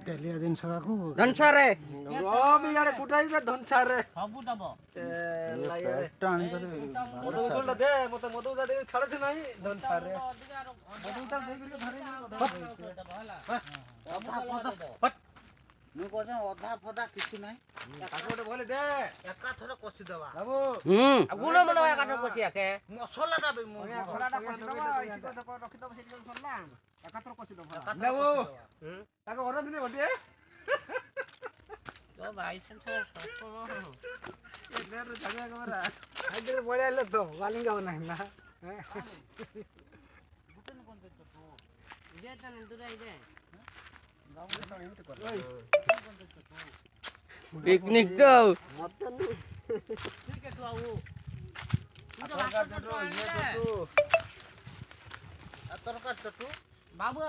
তেলিয়া জিনিস কাকু ধনসারে রবি আরে কুটাই যে ধনসারে ସବୁ ଦବ একটা আনি করে মধু উঠলটা দে মতে মধু দা দে ছাড়ছে নাই ধনসারে মধু তা দেই করে ধরে নি কথা ମୁଁ କହୁଛି ଅଧା ଫଦା କିଛି ନାହିଁ কাকু ওটা বলে দে ଏକାଥରେ କଷି ଦେବା ବାবু ଗୁଣ ମନ ଏକାଠେ କଷି ଆକେ ମସଲାଟା ବି ମୁଁ ମସଲାଟା କଷି ଦବା ଏଇଠି ତ ରଖି ଦବ ସେଠି ସରିଲା ଏକାଥରେ କଷି ଦବ ବାবୁ ତାକୁ ଅର୍ଡର ଦିନେ ବଟିଏ ତ ଭାଇ ସେଣ୍ଟ ଏକରେ ଛାଡିଆ କମରା ଆଇଦରେ ବଳିଆ ଲ ତ ବାଲିଙ୍ଗା ନାହିଁ ନା ଯେ ତନେ ଦୁରାଇ ଦେ পিকনিক তো ঠিক আছে বাবু তরকারি চটু বাবু